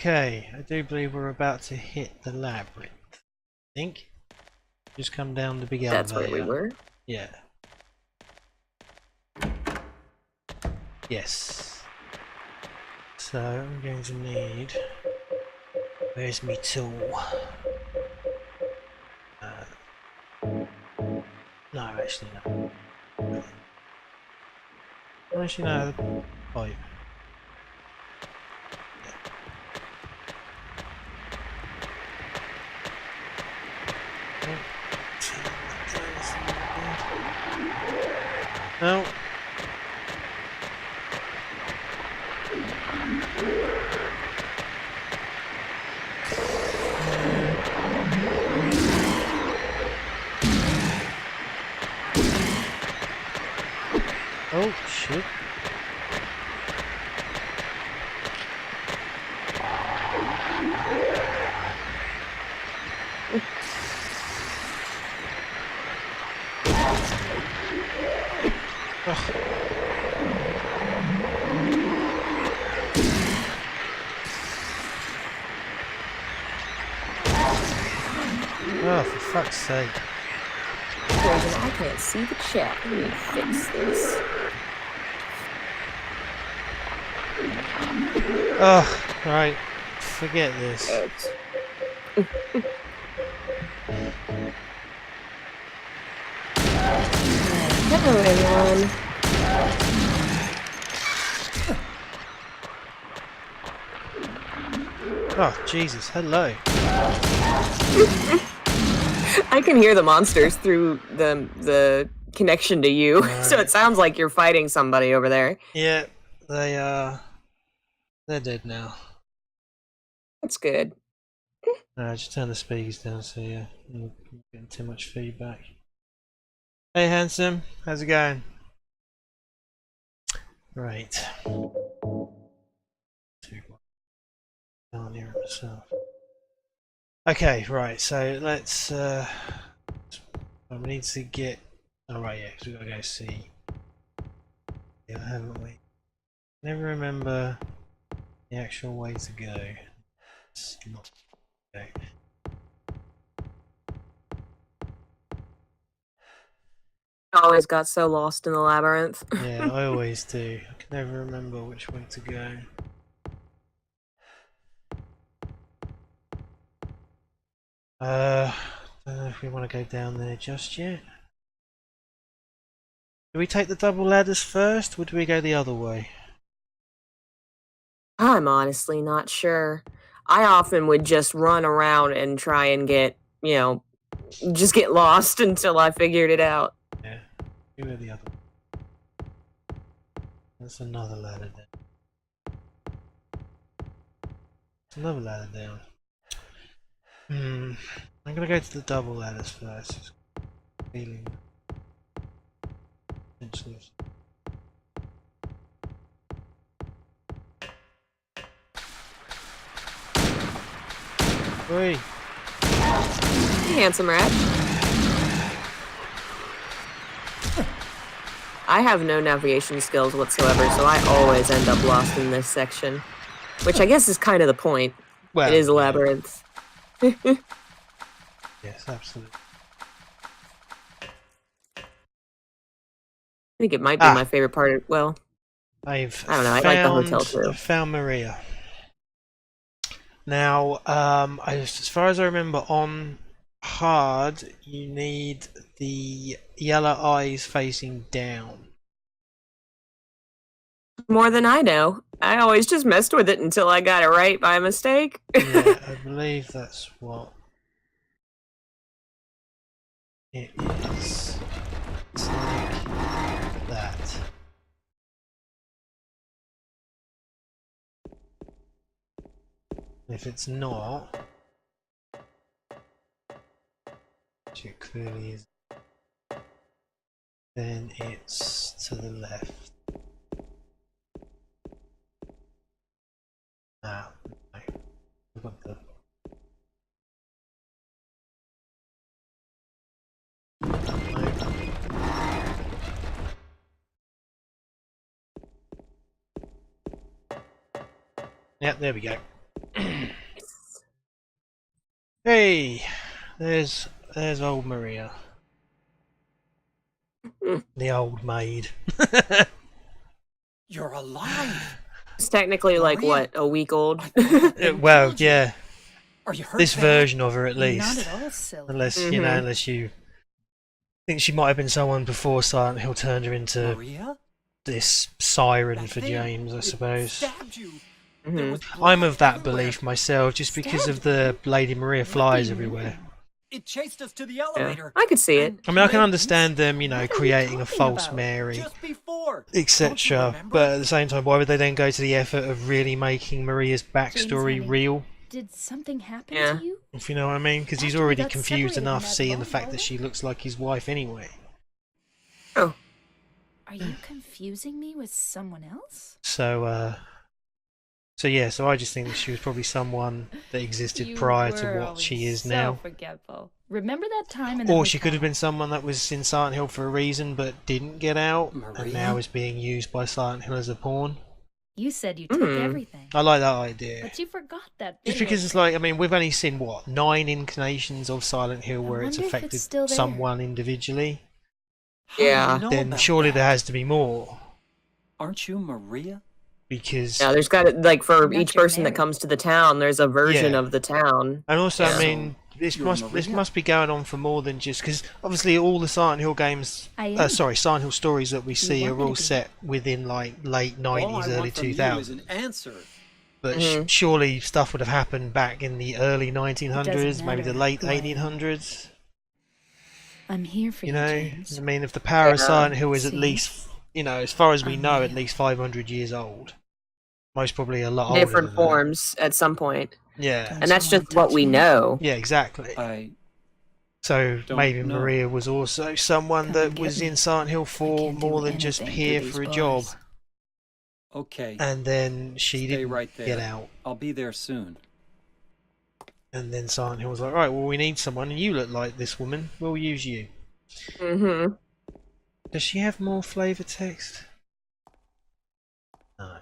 Okay, I do believe we're about to hit the labyrinth. I think. Just come down the big That's elevator. where we were. Yeah. Yes. So I'm going to need. Where's me tool? No, actually no. Actually no. Pipe. No. Oh shit. Oh, for fuck's sake. I can't see the chat. Let me fix this. Oh, right. Forget this. Hello, everyone. Oh, Jesus. Hello. I can hear the monsters through the connection to you, right. So it sounds like you're fighting somebody over there. Yeah, they're dead now. That's good. Just turn the speakers down so you're not getting too much feedback. Hey, handsome. How's it going? Right. Can't hear it myself. Okay, right. So let's. We need to get. Oh right, yeah, because we gotta go see. Yeah, haven't we? Never remember the actual way to go. It's not okay. Always got so lost in the labyrinth. Yeah, I always do. I can never remember which way to go. Don't know if we want to go down there just yet. Do we take the double ladders first, or do we go the other way? I'm honestly not sure. I often would just run around and try and get, you know, just get lost until I figured it out. Yeah, we go the other way. That's another ladder down. There's another ladder down. I'm gonna go to the double ladders first. Feeling potentially. Oi! Hey, handsome rat. I have no navigation skills whatsoever, so I always end up lost in this section. Which I guess is kind of the point. Well, it is a labyrinth. Yes, absolutely. I think it might be my favorite part. Well, I don't know. I like the hotel too. I found Maria. Now, as far as I remember, on hard, you need the yellow eyes facing down. More than I know. I always just messed with it until I got it right by mistake. Yeah, I believe that's what it is. It's like that. If it's not, which it clearly is, then it's to the left. Ah, no. We've got the... Yep, there we go. Hey, there's old Maria, the old maid. You're alive. It's technically like Maria? what, a week old? I thought they Well, killed you. yeah, Are you hurt this bad? version of her at Not least. at all silly. Unless you know, Mhm. unless you think she might have been someone before Silent Hill turned her into Maria? this siren That for thing, James, I it suppose. stabbed you. There Mhm. was I'm blood of that everywhere. belief myself, just because of Stabbed the Lady Maria What flies do you everywhere. mean? It chased us to the Yeah, elevator. I could see it. I mean, I can Legs understand them, you know, What are you creating a talking false about? Mary, Just before. Don't you etc. remember? But at the same time, why would they then go to the effort of really making Maria's backstory honey. real? Did something happen Yeah. to you? If you know what I mean? Because he's After we already got confused separated in enough that seeing the long fact that hallway? she looks like his wife anyway. Oh, Are you confusing me with someone else? So I just think that she was probably someone that existed You prior to were what always she is so now. forgetful. Remember that time in the Or she could have hotel? been someone that was in Silent Hill for a reason but didn't get out, Maria? and now is being used by Silent Hill as a pawn. You said you took Hmm. everything, I like that idea. but you forgot that. Just video because it's tape. like, I mean, we've only seen what, 9 incarnations of Silent Hill I where it's wonder if affected it's still there. someone individually. How do you Yeah. know Then about surely that? there has to be more, Aren't you Maria? because yeah. There's got to, like, for Not each your person that Mary. comes to the town, there's a version Yeah. of the town. and also Yeah. I mean this You're must Maria? be going on for more than just because obviously all the Silent Hill games, I am. Silent Hill stories that we see want are me to all be. set within like late All I 90s, early want from you is 2000s. an answer. But Mhm. surely stuff would have happened back in the early 1900s, maybe the matter late who I am. 1800s. I'm here for You you, know, James. I mean, if the power of Yeah. Silent Hill is at See? least, you know, as far as we I'm know, at here. least 500 years old. Most probably a lot older Different than forms at some point. that. Yeah, Don't And that's you wanna just what touch we me? know. yeah, exactly. I So don't maybe know. Maria was also someone Come that and get was me. in Silent Hill I 4 can't do more than just anything here through for a these job, bars. okay. and then she Stay didn't right there. get out. I'll be there soon. And then Silent Hill was like, right, well, we need someone, and you look like this woman. We'll use you. Mm-hmm. Does she have more flavor text? No.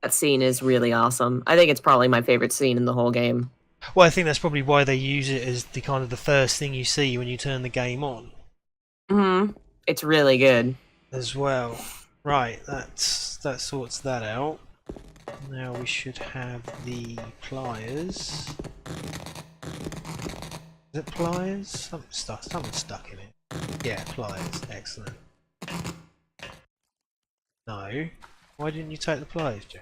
That scene is really awesome. I think it's probably my favorite scene in the whole game. Well, I think that's probably why they use it as the kind of the first thing you see when you turn the game on, Mm-hmm. It's really good. as well. Right, that sorts that out. Now we should have the pliers. Is it pliers? Something's stuck in it. Yeah, pliers. Excellent. No. Why didn't you take the pliers, Jane?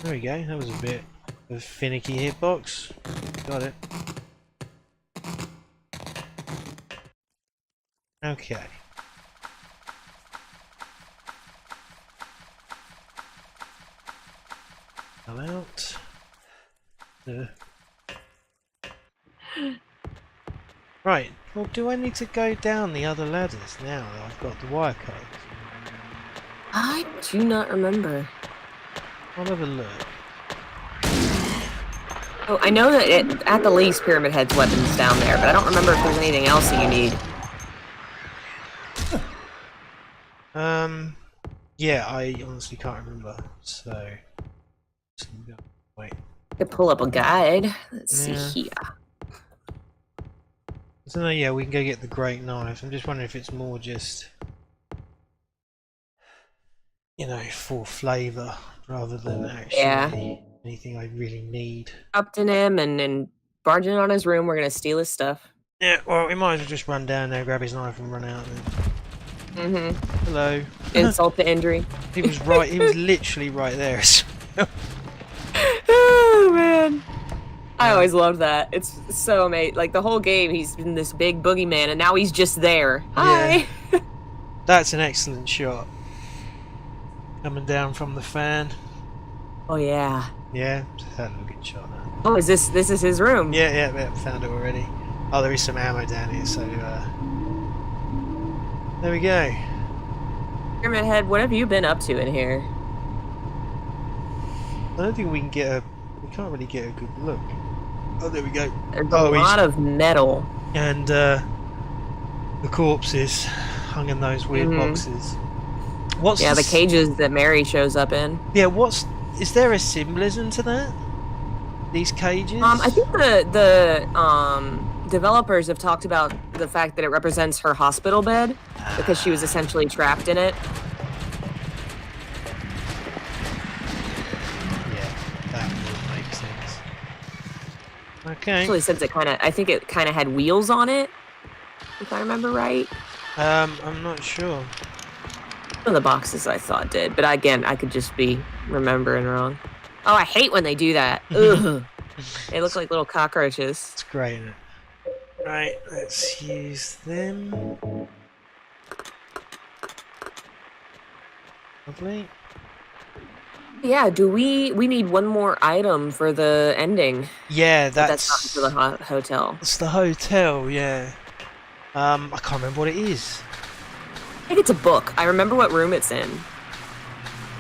There we go. That was a bit of finicky hitbox. Got it. Okay. Come out. Right. Well, do I need to go down the other ladders now that I've got the wire code? I do not remember. I'll have a look. Oh, I know that at the least Pyramid Head's weapons down there, but I don't remember if there's anything else that you need. Yeah, I honestly can't remember. So, wait. I could pull up a guide. Let's Yeah. see here. So no, yeah, we can go get the great knife. I'm just wondering if it's more just, you know, for flavour rather than actually Yeah. anything I really need. Up to him and barging on his room. We're gonna steal his stuff. Yeah, well, we might as well just run down there, grab his knife, and run out. Then. Mm-hmm. Hello. Insult to injury. He was right. He was literally right there. Oh man. I always loved that. It's so amazing. Like the whole game, he's been this big boogeyman, and now he's just there. Hi. That's an excellent shot. Coming down from the fan. Oh yeah. Yeah, that's a good shot. Now. Oh, is this is his room? Yeah, found it already. Oh, there is some ammo down here, so there we go. Pyramid Head, what have you been up to in here? I don't think we can get a. We can't really get a good look. Oh, there we go. There's Oh, a he's- lot of metal. And the corpses hung in those weird Mhm. boxes. What's Yeah, the s- cages that Mary shows up in. Yeah, is there a symbolism to that? These cages? I think the developers have talked about the fact that it represents her hospital bed because she was essentially trapped in it. Yeah, that would make sense. Okay. Actually, since I think it kind of had wheels on it, if I remember right. I'm not sure. One of the boxes I thought did, but again, I could just be remembering wrong. Oh, I hate when they do that. Ugh. They look like little cockroaches. It's great, isn't it? Right, let's use them. Lovely. Yeah, we need one more item for the ending. Yeah, But that's not for the hotel. It's the hotel, yeah. I can't remember what it is. I think it's a book. I remember what room it's in.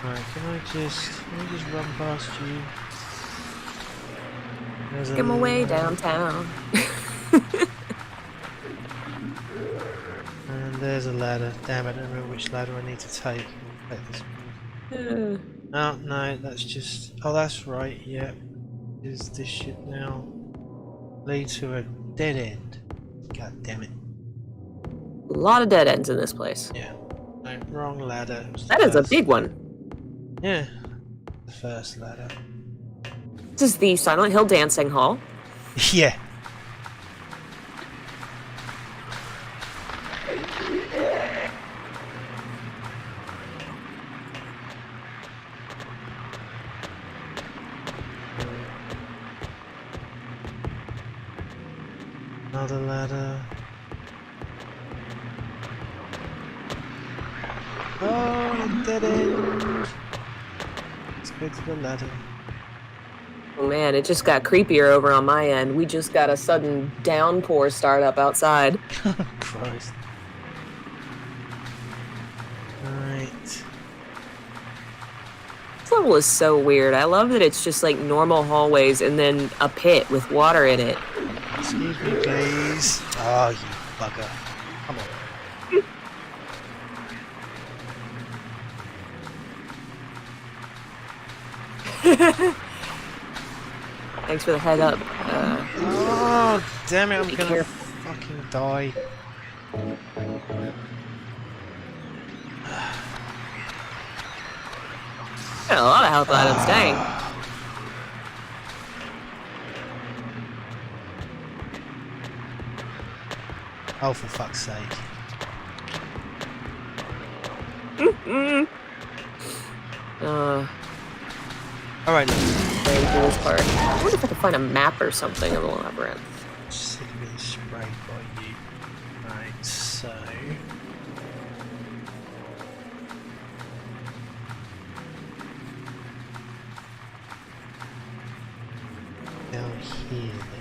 Right, let me just run past you. There's Get my a- way downtown. And there's a ladder. Damn, I don't remember which ladder I need to take. I'll take this one. Oh, no, that's just... Oh, that's right, yeah. Is this shit now lead to a dead end? God damn it. A lot of dead ends in this place. Yeah. No, wrong ladder. It was the That is a first- big one. Yeah. The first ladder. This is the Silent Hill Dancing Hall. Yeah. Another ladder. Oh, dead end. Let's go to the ladder. Oh man, it just got creepier over on my end. We just got a sudden downpour start up outside. Christ. Right. This level is so weird. I love that it's just like normal hallways and then a pit with water in it. Excuse me, please. Oh, you bugger. Come on. Thanks for the head up. Oh, damn it, I'm Be gonna careful. fucking die. Got a lot of health items, dang. Oh, for fuck's sake. Alright, look. Going through this part. I wonder if I can find a map or something of the labyrinth. Sick of being sprayed by you. Right, so... Down here then.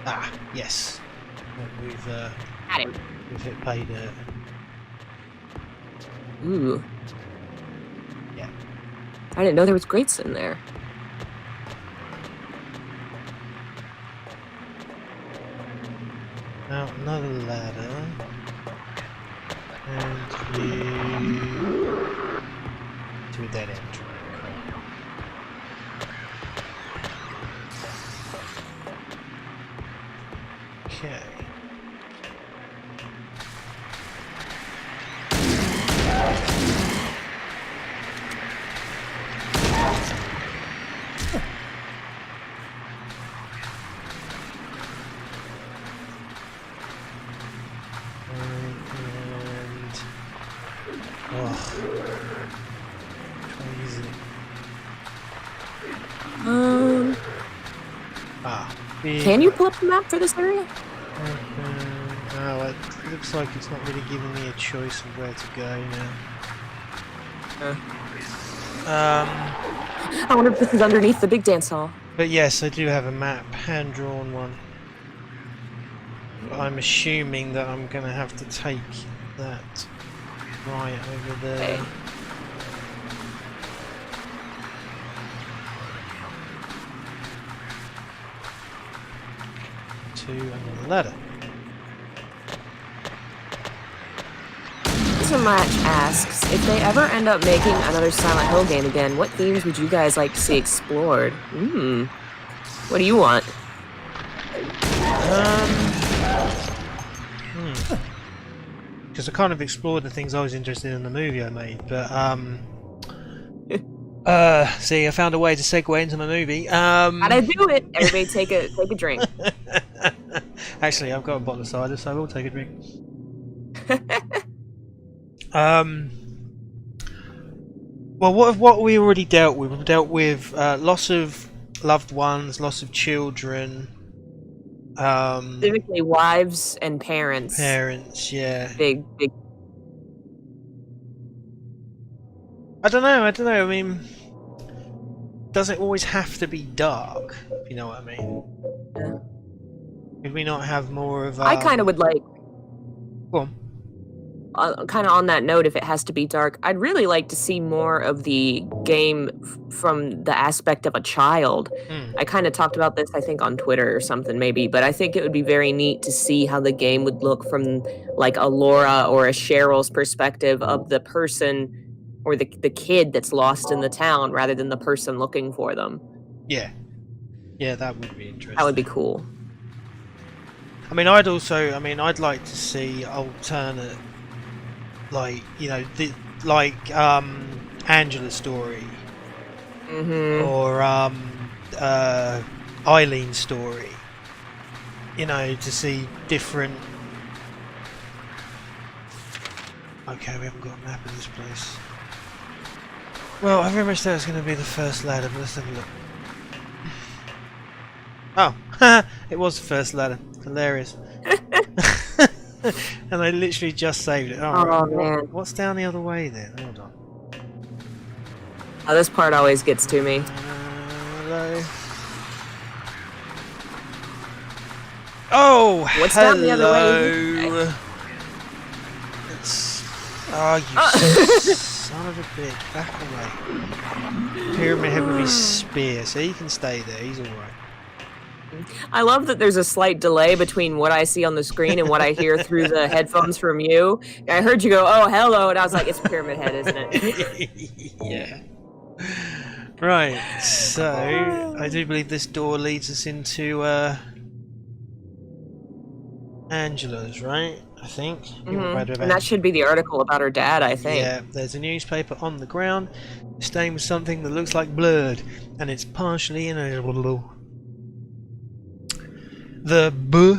Ah, yes. Got him. We've hit pay dirt. Ooh. Yeah. I didn't know there was grates in there. Now another ladder. And you to a dead end. Okay. And crazy. Big Can you pull up the map for this area? Oh, it looks like it's not really giving me a choice of where to go now. I wonder if this is underneath the big dance hall. But yes, I do have a map, hand-drawn one. But I'm assuming that I'm going to have to take that right over there. Okay. to another ladder. Match asks, if they ever end up making another Silent Hill game again, what themes would you guys like to see explored? What do you want? Because I kind of explored the things I was interested in the movie I made, but see, I found a way to segue into the movie. How'd I do it? Everybody take a drink. Actually, I've got a bottle of cider, so I will take a drink. Well, what we already dealt with? We've dealt with loss of loved ones, loss of children, Specifically wives and parents. parents. Yeah. Big. I don't know. I mean, does it always have to be dark? If you know what I mean. Yeah. Could we not have more of? I kind of would like. Go on. Kind of on that note, if it has to be dark, I'd really like to see more of the game from the aspect of a child. I kind of talked about this, I think, on Twitter or something, maybe, but I think it would be very neat to see how the game would look from like a Laura or a Cheryl's perspective of the person or the kid that's lost in the town rather than the person looking for them. Yeah, that would be interesting. That would be cool. I mean, I'd like to see alternate, like, you know, Angela's story, or Eileen's story. You know, to see different. Okay, we haven't got a map of this place. Well, I very much thought it was going to be the first ladder, but let's have a look. Oh, it was the first ladder. Hilarious. And I literally just saved it. Man. What's down the other way then? Hold on. Oh, this part always gets to me. Hello. Oh, What's hello. down the other way? It's... Oh, you son of a bitch. Back away. Pyramid Head with his spear, so he can stay there. He's alright. I love that there's a slight delay between what I see on the screen and what I hear through the headphones from you. I heard you go, "Oh, hello," and I was like, "It's Pyramid Head, isn't it?" Yeah. Right, so I do believe this door leads us into Angela's, right? I think. And that should be the article about her dad, I think. Yeah, there's a newspaper on the ground stained with something that looks like blood, and it's partially inoperable. The B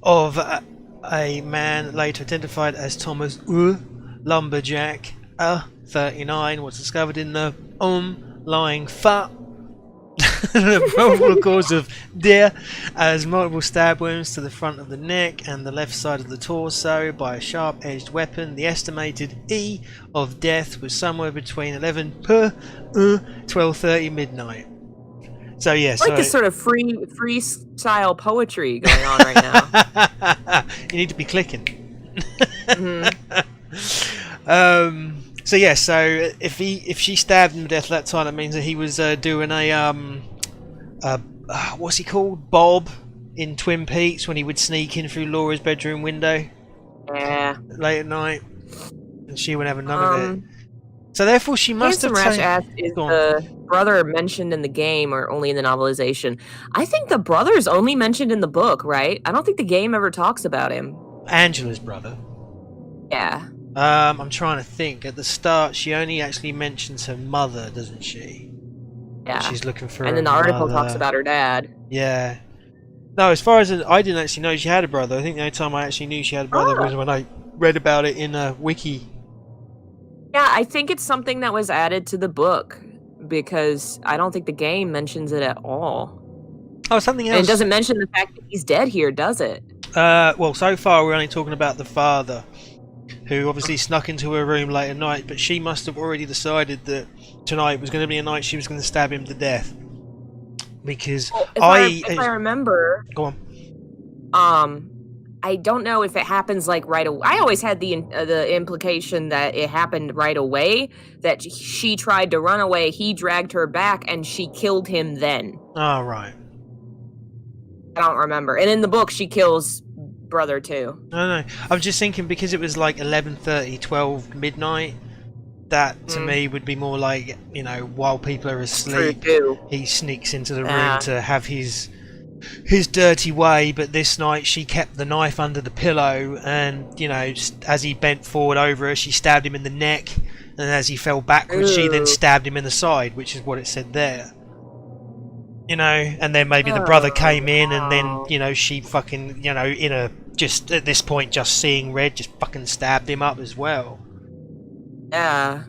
of a man later identified as Thomas Lumberjack 39 was discovered in the lying fat. The probable cause of death as multiple stab wounds to the front of the neck and the left side of the torso by a sharp-edged weapon. The estimated E of death was somewhere between 11 per 12:30 midnight. So yes, like this sort of freestyle poetry going on right now. You need to be clicking. So yeah, so if she stabbed him to death that time, that means that he was doing a what's he called, Bob in Twin Peaks, when he would sneak in through Laura's bedroom window. Yeah. Late at night, and she would have none of it. So therefore, she must have taken... asked, is the brother mentioned in the game or only in the novelization? I think the brother's only mentioned in the book, right? I don't think the game ever talks about him. Angela's brother. Yeah. I'm trying to think. At the start, she only actually mentions her mother, doesn't she? Yeah. She's looking for. And then the article talks about her dad. Yeah. No, as far as I didn't actually know she had a brother. I think the only time I actually knew she had a brother was when I read about it in a wiki. Yeah, I think it's something that was added to the book because I don't think the game mentions it at all. Oh, something else. And it doesn't mention the fact that he's dead here, does it? Well, so far we're only talking about the father, who obviously snuck into her room late at night, but she must have already decided that tonight was going to be a night she was going to stab him to death. Because well, if I remember... Go on. I don't know if it happens like right away. I always had the implication that it happened right away, that she tried to run away, he dragged her back, and she killed him then. Oh, right. I don't remember. And in the book, she kills brother too. I don't know. I'm just thinking because it was like 11:30, 12 midnight. That to me would be more like, you know, while people are asleep, True. he sneaks into the room Yeah. to have his dirty way. But this night she kept the knife under the pillow, and you know, as he bent forward over her, she stabbed him in the neck, and as he fell backwards, she then Ooh. stabbed him in the side, which is what it said there. You know, and then maybe the brother came in, and then you know she fucking, you know, in a just at this point just seeing red, just fucking stabbed him up as well. Yeah.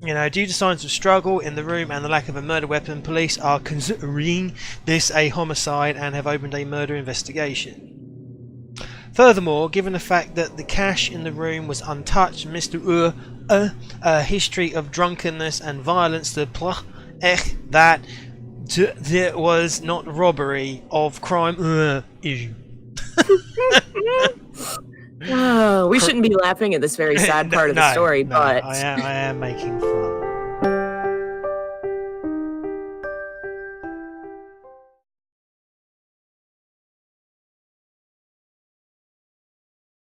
You know, due to signs of struggle in the room and the lack of a murder weapon, police are considering this a homicide and have opened a murder investigation. Furthermore, given the fact that the cash in the room was untouched, Mr. A history of drunkenness and violence, that there was not robbery of crime issue. Oh, we shouldn't be laughing at this very sad part of the story, no, but I am making fun.